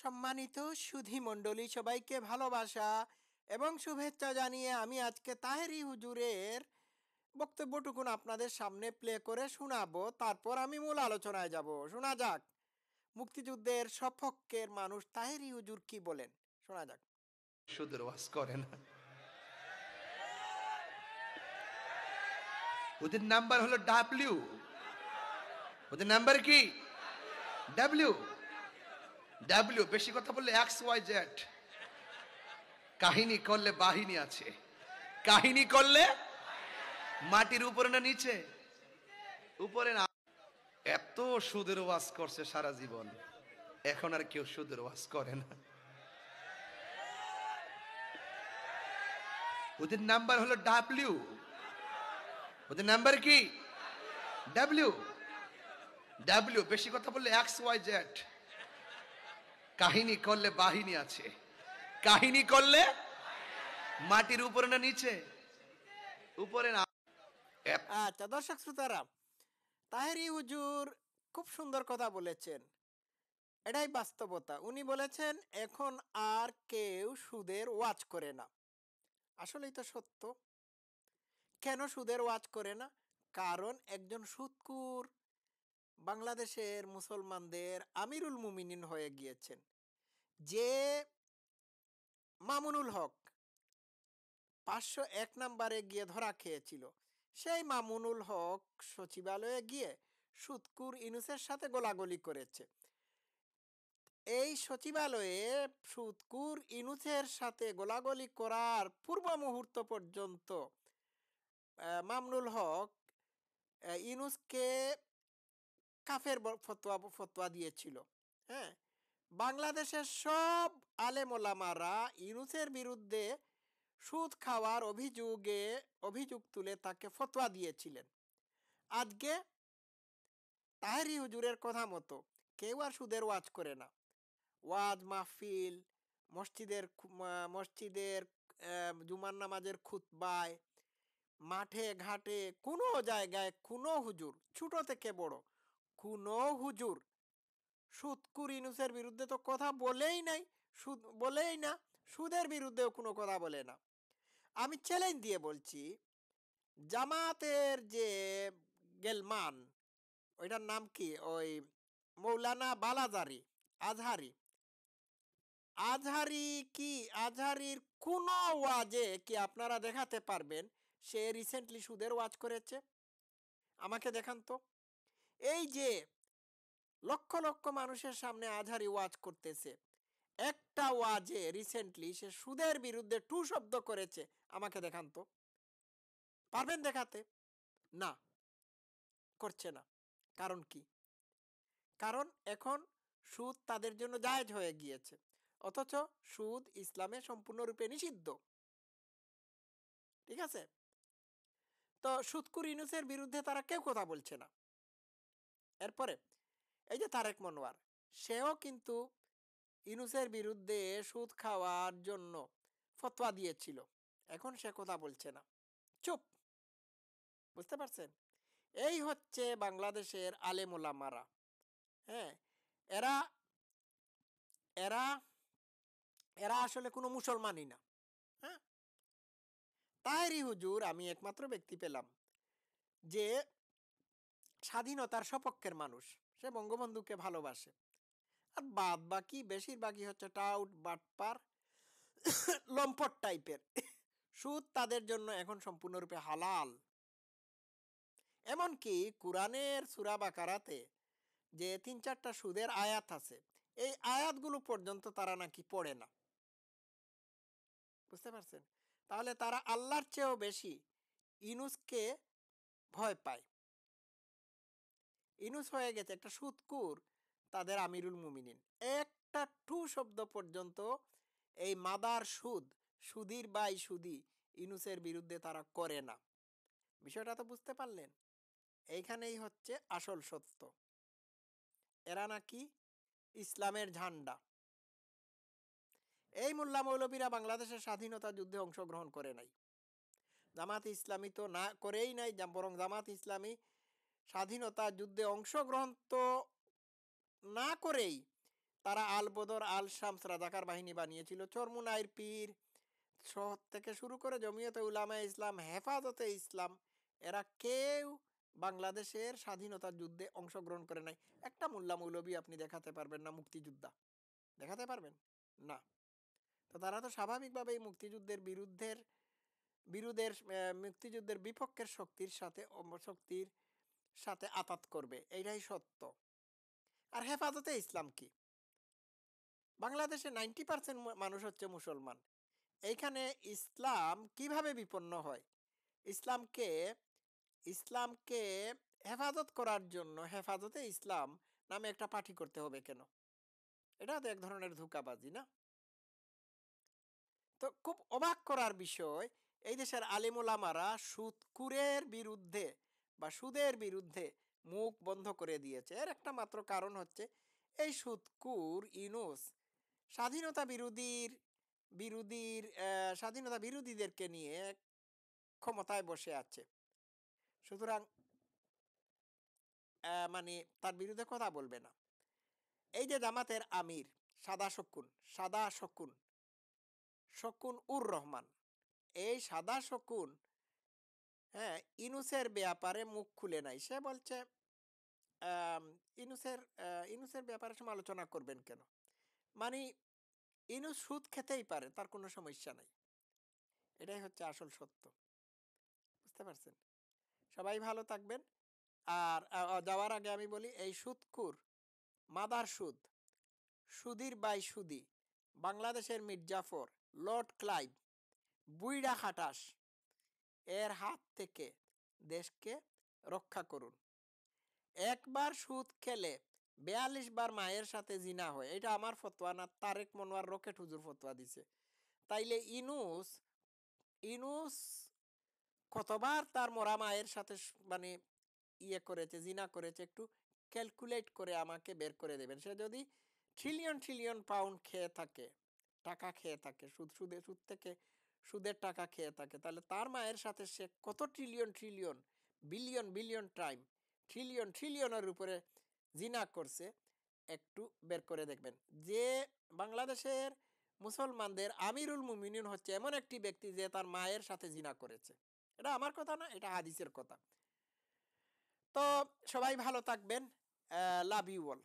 সম্মানিত সুধী মণ্ডলী, সবাইকে ভালোবাসা এবং শুভেচ্ছা জানিয়ে আমি আজকে তাহেরি হুজুরের বক্তব্যটুকুন আপনাদের সামনে প্লে করে শোনাবো। তারপর আমি মূল আলোচনায় যাব। শোনা যাক মুক্তিযুদ্ধের সপক্ষের মানুষ তাহেরি হুজুর কি বলেন। শোনা যাক। সুদের ওয়াজ করে না, ওদের নাম্বার হলো ডাব্লিউ। ওদের নাম্বার কি? ডাব্লিউ। ডাব্লিউ বেশি কথা বললে এক্স ওয়াই জেড। কাহিনী করলে বাহিনী আছে, কাহিনী করলে মাটির উপরে না নিচে? উপরে না। এত সুদের ওয়াজ করছে সারা জীবন, এখন আর কেউ সুদের ওয়াজ করে না। ওদের নাম্বার হলো ডাব্লিউ। ওদের নাম্বার কি? ডাব্লিউ। ডাব্লিউ বেশি কথা বললে এক্স ওয়াই জেড। কাহিনী করলে বাহিনী আছে, কাহিনী করলে মাটির উপরে না নিচে? উপরে না। আচ্ছা দর্শক শ্রোতারা, তাহেরি হুজুর খুব সুন্দর কথা বলেছেন। এটাই বাস্তবতা। উনি বলেছেন এখন আর কেউ সুদের ওয়াজ করে না। আসলেই তো সত্য। কেন সুদের ওয়াজ করে না? কারণ একজন সুদখোর বাংলাদেশের মুসলমানদের আমিরুল মুমিনিন হয়ে গিয়েছেন। যে মামুনুল হক 501 নম্বরে গিয়ে ধরা খেয়েছিল, সেই মামুনুল হক সচিবালয়ে গিয়ে সুদখোর ইউনূসের সাথে গোলাগুলি করেছে। এই সচিবালয়ে সুদখোর ইউনূসের সাথে গোলাগুলি করার পূর্ব মুহূর্ত পর্যন্ত মামুনুল হক ইউনূসকে কাফের ফতোয়া দিয়েছিল। হ্যাঁ, বাংলাদেশের সব আলেম ওলামারা ইউনূসের বিরুদ্ধে সুদ খাওয়ার অভিযোগ তুলে তাকে ফতোয়া দিয়েছিলেন। আজকে তাহেরি হুজুরের কথা মতো কেউ আর সুদের ওয়াজ করে না। ওয়াজ মাহফিল, মসজিদের জুমার নামাজের খুতবায়, মাঠে ঘাটে, কোনো জায়গায় কোনো হুজুর, ছোট থেকে বড় কোনো হুজুর সুদখোর ইউনূসের বিরুদ্ধে তো কথা বলেই নাই, বলেই না, সুদের বিরুদ্ধেও কোনো কথা বলে না। আমি চ্যালেঞ্জ দিয়ে বলছি, জামাতের যে গেলমান, ওইটার নাম কি, ওই মৌলানা বালাজারি আজহারি কি আজহারির কোন ওয়াজে কি আপনারা দেখাতে পারবেন সে রিসেন্টলি সুদের ওয়াজ করেছে? আমাকে দেখান তো। এই যে লক্ষ লক্ষ মানুষের সামনে আজহারি ওয়াজ করতেছে, একটা ওয়াজে রিসেন্টলি সে সুদের বিরুদ্ধে টু শব্দ করেছে? আমাকে দেখান তো। পারবেন দেখাতে? না, করছে না। কারণ কি? কারণ এখন সুদ তাদের জন্য জায়েজ হয়ে গিয়েছে, অথচ সুদ ইসলামে সম্পূর্ণরূপে নিষিদ্ধ। ঠিক আছে? তো সুদখোর ইউনূসের বিরুদ্ধে তারা কেউ কথা বলছে না। এরপরে এই যে তারেক মনোয়ার, সেও কিন্তু ইউনূসের বিরুদ্ধে সুদ খাওয়ার জন্য ফতোয়া দিয়েছিল, এখন সে কথা বলছে না, চুপ। বুঝতে পারছেন? এই হচ্ছে বাংলাদেশের আলেম ওলামারা। হ্যাঁ, এরা এরা এরা আসলে কোনো মুসলমানই না। হ্যাঁ, তাহেরি হুজুর আমি একমাত্র ব্যক্তি পেলাম যে স্বাধীনতার সপক্ষের মানুষ, সে বঙ্গবন্ধুকে ভালোবাসে। আর বাদ বাকি বেশিরভাগই হচ্ছে টাউট বাটপার লম্পট টাইপের। সুদ তাদের জন্য এখন সম্পূর্ণরূপে হালাল। এমনকি কোরআনের সূরা বাকারাতে যে 3-4টা সুদের আয়াত আছে, এই আয়াতগুলো পর্যন্ত তারা নাকি পড়ে না। বুঝতে পারছেন? তাহলে তারা আল্লাহর চেয়েও বেশি ইউনূসকে ভয় পায়। ইউনূস হয়ে গেছে একটা সুদখোর, তাদের আমিরুল মুমিনিন। একটা টু শব্দ পর্যন্ত এই মাদার সুদীর বাই সুদি ইউনূসের বিরুদ্ধে তারা করে না। বিষয়টা তো বুঝতে পারলেন? এইখানেই হচ্ছে আসল সত্য। এরা নাকি ইসলামের ঝান্ডা। এই মোল্লা মৌলবীরা বাংলাদেশের স্বাধীনতা যুদ্ধে অংশগ্রহণ করে নাই। জামাত ইসলামী তো না করেই নাই, বরং জামাত ইসলামী স্বাধীনতা যুদ্ধে অংশগ্রহণ তো না করেই তারা আল বদর আল শামস রাজাকার বাহিনী বানিয়েছিল। চরমুনাইর পীর থেকে শুরু করে জমিয়তে উলামা ইসলাম, হেফাজতে ইসলাম, এরা কেউ বাংলাদেশের স্বাধীনতার যুদ্ধে অংশগ্রহণ করে নাই। একটা মোল্লা মৌলবী আপনি দেখাতে পারবেন না মুক্তিযোদ্ধা, দেখাতে পারবেন না। তো তারা তো স্বাভাবিকভাবেই মুক্তিযুদ্ধের মুক্তিযুদ্ধের বিপক্ষের শক্তির সাথে আতাত করবে, এইটাই সত্য। আর হেফাজতে ইসলাম কি? বাংলাদেশে 90% মানুষ হচ্ছে মুসলমান। এইখানে ইসলাম কিভাবে বিপন্ন হয়? ইসলামকে ইসলামকে হেফাজত করার জন্য হেফাজতে ইসলাম নামে একটা পার্টি করতে হবে কেন? এটা তো এক ধরনের ধোঁকাবাজি, না? তো খুব অবাক করার বিষয়, এই দেশের আলিম ওলামারা সুদকুরের বিরুদ্ধে বা সুদের বিরুদ্ধে মুখ বন্ধ করে দিয়েছে। এর একটা মাত্র কারণ হচ্ছে এই সুদকুর ইউনূস স্বাধীনতা স্বাধীনতা বিরোধীদেরকে নিয়ে ক্ষমতায় বসে আছে। সুতরাং মানে তার বিরুদ্ধে কথা বলবে না। এই যে জামাতের আমির শকুন উর রহমান, এই সাদা শকুন, হ্যাঁ, ইনুসের ব্যাপারে মুখ খুলে নাই। সে বলছে ইনুসের ব্যাপারে সমালোচনা করবেন কেন? মানে ইনুস সুদ খেতেই পারে, তার কোনো সমস্যা নাই। এটাই হচ্ছে আসল সত্য। বুঝতে পারছেন? সবাই ভালো থাকবেন। আর যাওয়ার আগে আমি বলি, এই সুদকুর মাদার সুধীর বাই সুদি, বাংলাদেশের মির্জাফর, লর্ড ক্লাইভ, বুইড়া খাটাস, এর হাত থেকে দেশকে রক্ষা করুন। একবার সুদ খেলে 42 বার মায়ের সাথে জিনা হয়, এটা আমার ফতোয়া না, তারেক মনোয়ার রকেট হুজুর ফতোয়া দিছে। তাইলে ইনুস কতবার তার মরা মায়ের সাথে মানে জিনা করেছে, একটু ক্যালকুলেট করে আমাকে বের করে দেবেন। সে যদি ট্রিলিয়ন পাউন্ড খেয়ে থাকে, টাকা খেয়ে থাকে, সুদ থেকে সুদের টাকা খেয়ে থাকে, তাহলে তার মায়ের সাথে সে কত ট্রিলিয়ন বিলিয়ন টাইম ট্রিলিয়নের উপরে জিনা করছে, একটু বের করে দেখবেন। যে বাংলাদেশের মুসলমানদের আমিরুল মুমিনিন হচ্ছে এমন একটি ব্যক্তি যে তার মায়ের সাথে জিনা করেছে। এটা আমার কথা না, এটা হাদিসের কথা। তো সবাই ভালো থাকবেন। Love you all.